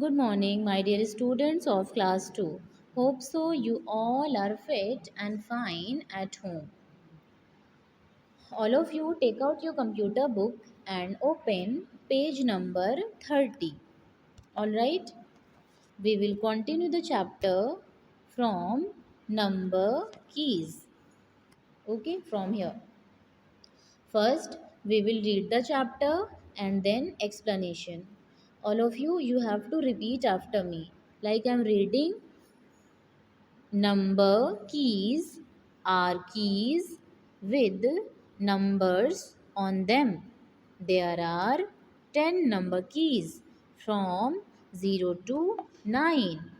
Good morning, my dear students of class 2. Hope so you all are fit and fine at home. All of you take out your computer book and open page number 30. All right? We will continue the chapter from number keys. Okay, from here. First, we will read the chapter and then explanation. All of you, you have to repeat after me. Like I am reading, number keys are keys with numbers on them. There are 10 number keys from 0 to 9.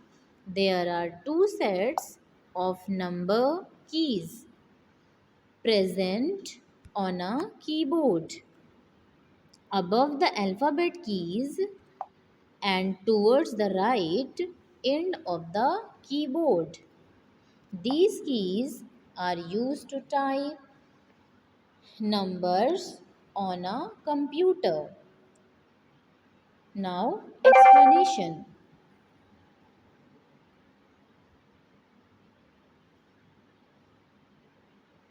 There are two sets of number keys present on a keyboard. Above the alphabet keys and towards the right end of the keyboard. These keys are used to type numbers on a computer. Now, explanation.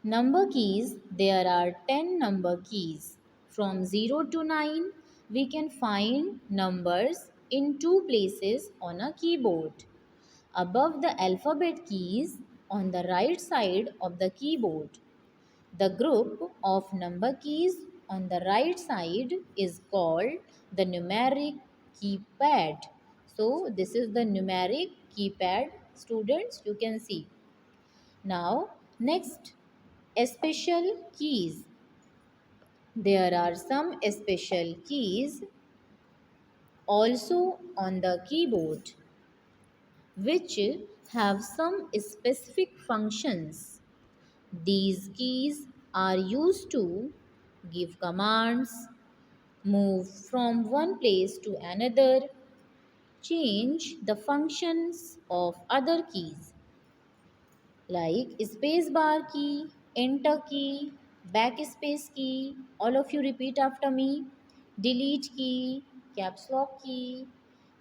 Number keys, there are 10 number keys. From 0 to 9, we can find numbers in two places on a keyboard. Above the alphabet keys on the right side of the keyboard. The group of number keys on the right side is called the numeric keypad. So, this is the numeric keypad, students, you can see. Now, next, special keys. There are some special keys also on the keyboard which have some specific functions. These keys are used to give commands, move from one place to another, change the functions of other keys like space bar key, enter key, backspace key. All of you repeat after me. Delete key, caps lock key,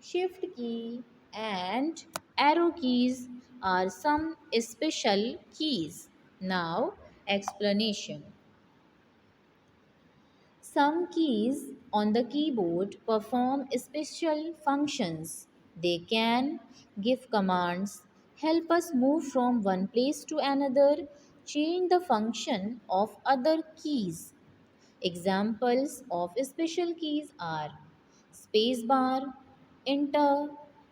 shift key, and arrow keys are some special keys. Now, explanation. Some keys on the keyboard perform special functions. They can give commands, help us move from one place to another, change the function of other keys. Examples of special keys are spacebar, enter,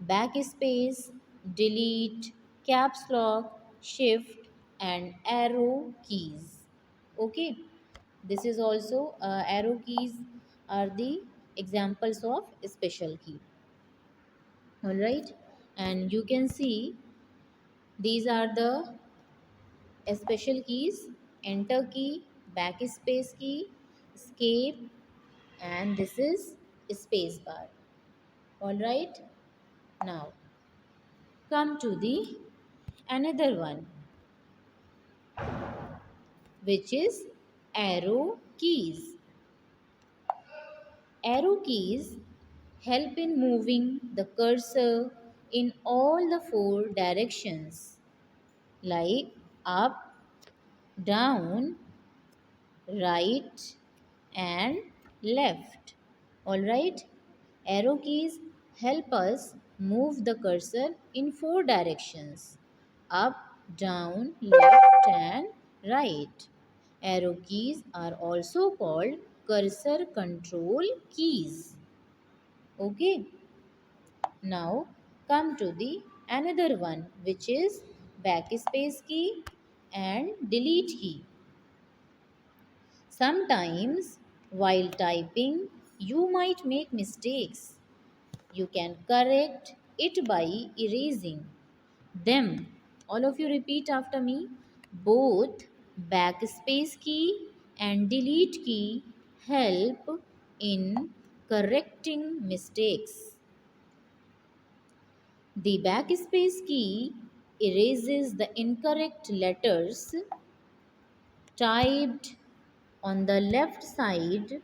backspace, delete, caps lock, shift, and arrow keys. Okay, this is also arrow keys are the examples of special key. All right, and you can see these are the special keys: enter key, backspace key, escape, and this is space bar. All right, now come to the another one, which is arrow keys. Arrow keys help in moving the cursor in all the four directions like up, down, right, and left. Alright, arrow keys help us move the cursor in four directions up, down, left, and right. Arrow keys are also called cursor control keys. Okay, now come to the another one, which is backspace key and delete key. Sometimes while typing you might make mistakes. You can correct it by erasing them. All of you repeat after me. Both backspace key and delete key help in correcting mistakes. The backspace key erases the incorrect letters typed on the left side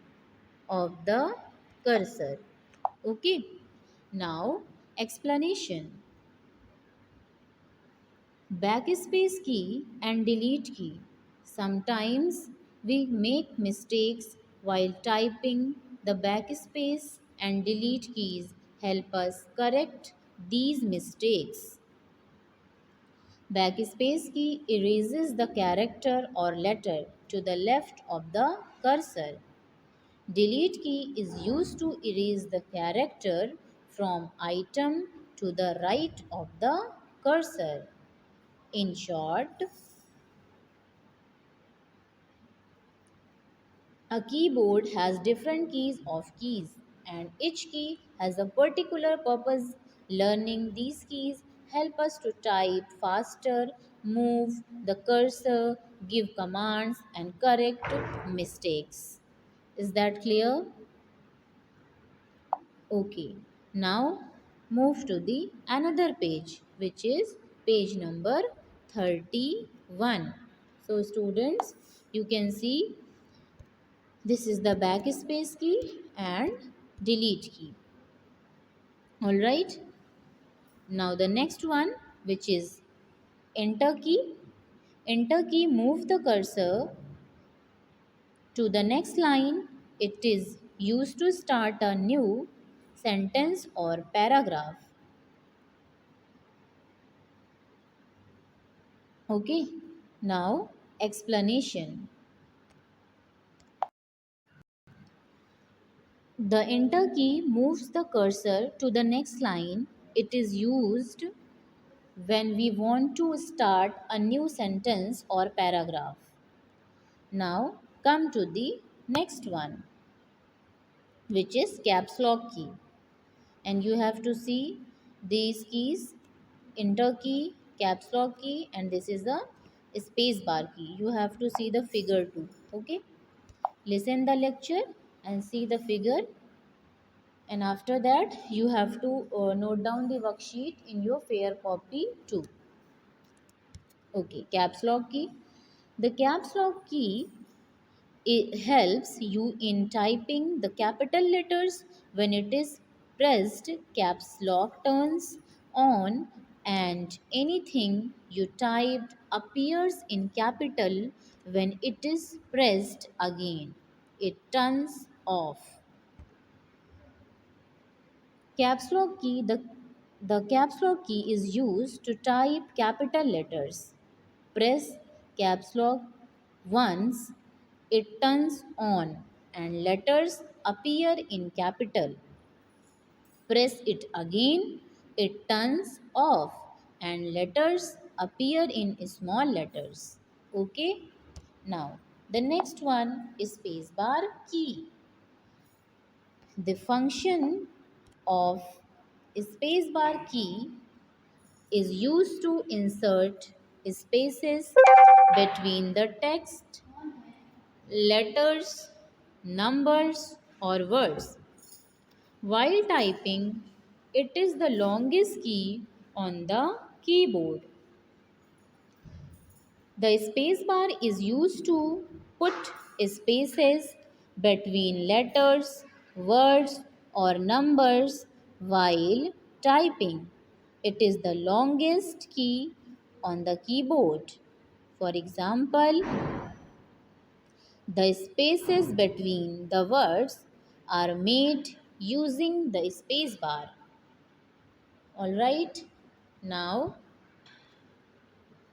of the cursor. Okay. Now Explanation: backspace key and delete key. Sometimes we make mistakes while typing. The backspace and delete keys help us correct these mistakes. Backspace key erases the character or letter to the left of the cursor. Delete key is used to erase the character from item to the right of the cursor. In short, a keyboard has different keys and each key has a particular purpose. Learning these keys help us to type faster, move the cursor, give commands and correct mistakes. Is that clear? Okay. Now move to the another page, which is page number 31. So students, you can see this is the backspace key and delete key. Alright. Now the next one, which is enter key. Enter key move the cursor to the next line. It is used to start a new sentence or paragraph. Okay. Now explanation. The enter key moves the cursor to the next line. It is used when we want to start a new sentence or paragraph. Now come to the next one, which is caps lock key. And you have to see these keys: enter key, caps lock key, and this is the space bar key. You have to see the figure too. Okay. Listen the lecture and see the figure, and after that you have to note down the worksheet in your fair copy too. Okay, caps lock key. The caps lock key, it helps you in typing the capital letters. When it is pressed, caps lock turns on and anything you typed appears in capital. When it is pressed again, it turns off. Caps lock key, the caps lock key is used to type capital letters. Press caps lock once, it turns on and letters appear in capital. Press it again, it turns off and letters appear in small letters. Okay? Now, the next one is spacebar key. The function of spacebar key is used to insert spaces between the text, letters, numbers, or words. While typing, it is the longest key on the keyboard. The spacebar is used to put spaces between letters, words, or numbers while typing. It is the longest key on the keyboard. For example, the spaces between the words are made using the spacebar. Alright, now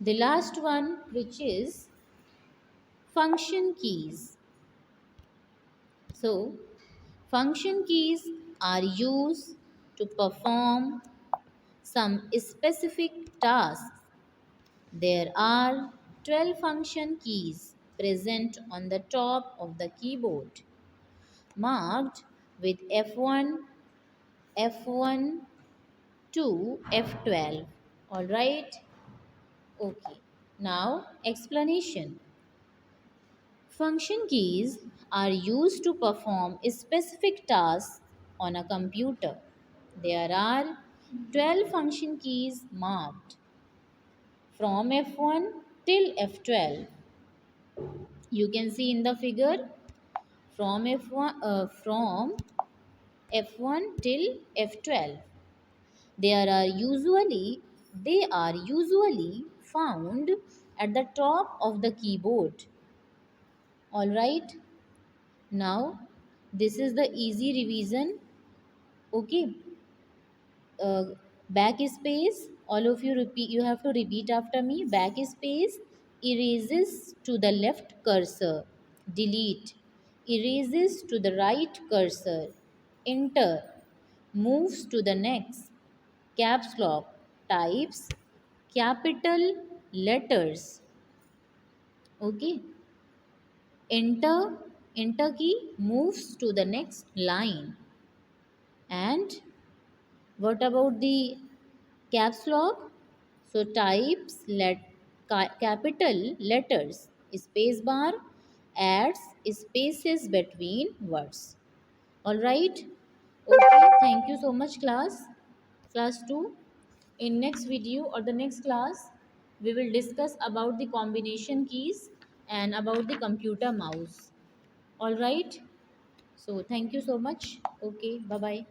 the last one, which is function keys. So, function keys are used to perform some specific tasks. There are 12 function keys present on the top of the keyboard, marked with F1, F1 to F12. Alright? Okay. Now, explanation. Function keys are used to perform specific tasks on a computer. There are 12 function keys marked from F1 till F12. You can see in the figure from F1 till F12. They are usually found at the top of the keyboard. All right. Now this is the easy revision. Okay. uh, Backspace, all of you repeat, you have to repeat after me. Backspace erases to the left cursor. Delete erases to the right cursor. Enter moves to the next. Caps lock types capital letters. Okay. Enter key moves to the next line. And what about the caps lock? So types capital letters. Space bar adds spaces between words. All right. Okay. Thank you so much, class. Class 2. In next video or the next class, we will discuss about the combination keys and about the computer mouse. All right. So thank you so much. Okay. Bye bye.